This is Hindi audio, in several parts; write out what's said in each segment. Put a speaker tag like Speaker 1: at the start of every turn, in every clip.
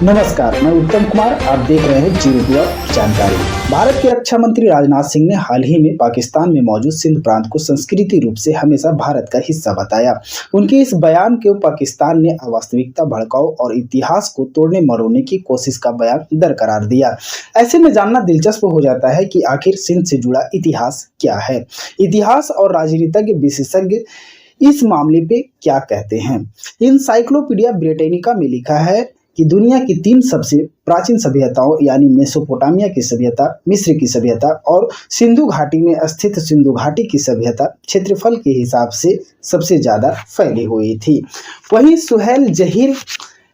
Speaker 1: नमस्कार, मैं उत्तम कुमार। आप देख रहे हैं जीरो टू जानकारी। भारत के रक्षा मंत्री राजनाथ सिंह ने हाल ही में पाकिस्तान में मौजूद सिंध प्रांत को सांस्कृतिक रूप से हमेशा भारत का हिस्सा बताया। उनके इस बयान को पाकिस्तान ने अवास्तविकता, भड़काऊ और इतिहास को तोड़ने मरोड़ने की कोशिश का बयान दरकरार दिया। ऐसे में जानना दिलचस्प हो जाता है कि आखिर सिंध से जुड़ा इतिहास क्या है। इतिहास और राजनीतिज्ञ विशेषज्ञ इस मामले पे क्या कहते हैं। इनसाइक्लोपीडिया ब्रिटानिका में लिखा है कि दुनिया की 3 सबसे प्राचीन सभ्यताओं यानी मेसोपोटामिया की सभ्यता, मिस्र की सभ्यता और सिंधु घाटी में स्थित सिंधु घाटी की सभ्यता क्षेत्रफल के हिसाब से सबसे ज्यादा फैली हुई थी। वहीं सुहेल जहीर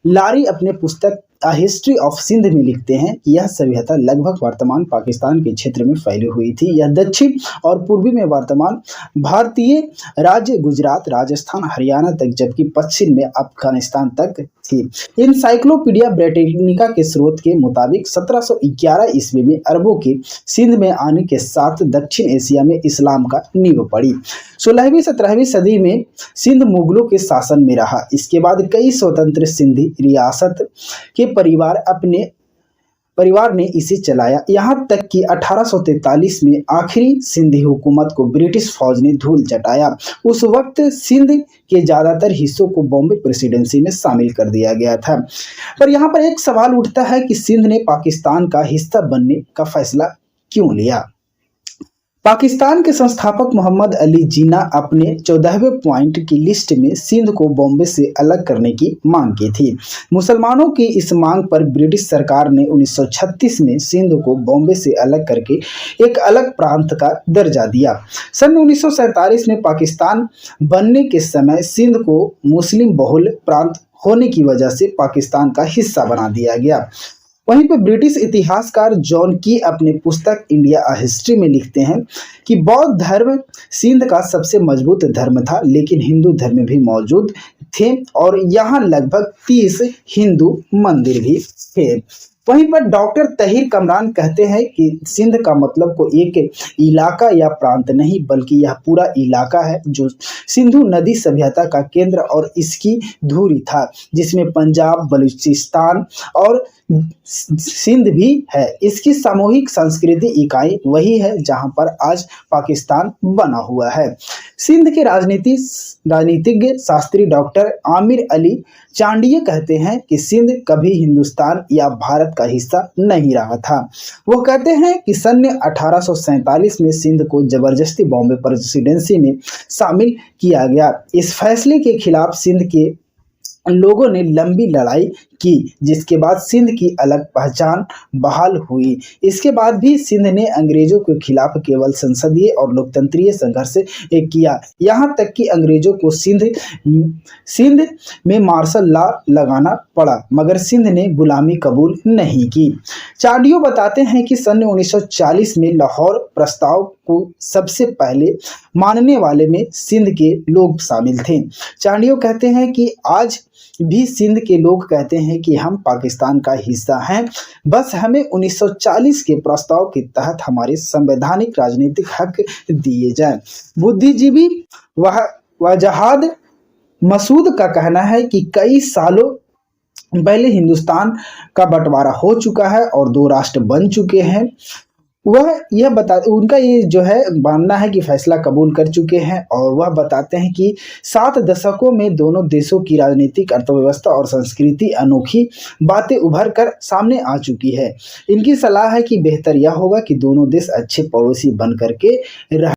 Speaker 1: लारी अपने पुस्तक अ हिस्ट्री ऑफ सिंध में लिखते हैं कि यह सभ्यता लगभग वर्तमान पाकिस्तान के क्षेत्र में फैली हुई थी। यह दक्षिण और पूर्वी में वर्तमान भारतीय राज्य गुजरात, राजस्थान, हरियाणा तक, जबकि पश्चिम में अफगानिस्तान तक थी। इनसाइक्लोपीडिया ब्रिटानिका के स्रोत के मुताबिक 1711 ईस्वी में अरबों के सिंध में आने के साथ दक्षिण एशिया में इस्लाम का नींव पड़ी। 16वीं 17वीं सदी में सिंध मुगलों के शासन में रहा। इसके बाद कई स्वतंत्र सिंधी रियासत के परिवार ने इसे चलाया, यहाँ तक कि 1843 में आखिरी सिंधी हुकूमत को ब्रिटिश फौज ने धूल चटाया। उस वक्त सिंध के ज़्यादातर हिस्सों को बॉम्बे प्रेसिडेंसी में शामिल कर दिया गया था। पर यहाँ पर एक सवाल उठता है कि सिंध ने पाकिस्तान का हिस्सा बनने का फैसला क्यों लिया। पाकिस्तान के संस्थापक मोहम्मद अली जिन्ना अपने 14वें पॉइंट की लिस्ट में सिंध को बॉम्बे से अलग करने की मांग की थी। मुसलमानों की इस मांग पर ब्रिटिश सरकार ने 1936 में सिंध को बॉम्बे से अलग करके एक अलग प्रांत का दर्जा दिया। सन 1947 में पाकिस्तान बनने के समय सिंध को मुस्लिम बहुल प्रांत होने की वजह से पाकिस्तान का हिस्सा बना दिया गया। वहीं पर ब्रिटिश इतिहासकार जॉन की अपने पुस्तक इंडिया अ हिस्ट्री में लिखते हैं कि बौद्ध धर्म सिंध का सबसे मजबूत धर्म था, लेकिन हिंदू धर्म भी मौजूद थे और यहाँ लगभग 30 हिंदू मंदिर भी थे। वहीं पर डॉक्टर तहीर कमरान कहते हैं कि सिंध का मतलब को एक इलाका या प्रांत नहीं, बल्कि यह पूरा इलाका है जो सिंधु नदी सभ्यता का केंद्र और इसकी धुरी था, जिसमें पंजाब, बलूचिस्तान और सिंध भी है। इसकी सामूहिक सांस्कृतिक इकाई वही है जहां पर आज पाकिस्तान बना हुआ है। सिंध के राजनीतिज्ञ शास्त्री डॉक्टर आमिर अली चांडिये कहते हैं कि सिंध कभी हिंदुस्तान या भारत का हिस्सा नहीं रहा था। वो कहते हैं कि सन 1847 में सिंध को जबरदस्ती बॉम्बे प्रेसिडेंसी में शामिल किया गया। इस फैसले के खिलाफ सिंध के लोगों ने लंबी लड़ाई की, जिसके बाद सिंध की अलग पहचान बहाल हुई। इसके बाद भी सिंध ने अंग्रेजों के खिलाफ केवल संसदीय और लोकतंत्रीय संघर्ष किया, यहाँ तक कि अंग्रेजों को सिंध में मार्शल लॉ लगाना पड़ा, मगर सिंध ने गुलामी कबूल नहीं की। चांडियो बताते हैं कि सन 1940 में लाहौर प्रस्ताव को सबसे पहले मानने वाले में सिंध के लोग शामिल थे। चांडियो कहते हैं कि आज भी सिंध के लोग कहते हैं कि हम पाकिस्तान का हिस्सा हैं, बस हमें 1940 के प्रस्ताव के तहत हमारे संवैधानिक राजनीतिक हक दिए जाएं। बुद्धिजीवी वजहाद मसूद का कहना है कि कई सालों पहले हिंदुस्तान का बंटवारा हो चुका है और 2 राष्ट्र बन चुके हैं। उनका ये जो है मानना है कि फैसला कबूल कर चुके हैं और वह बताते हैं कि 7 दशकों में दोनों देशों की राजनीतिक, अर्थव्यवस्था और संस्कृति अनोखी बातें उभर कर सामने आ चुकी है। इनकी सलाह है कि बेहतर यह होगा कि दोनों देश अच्छे पड़ोसी बन करके रह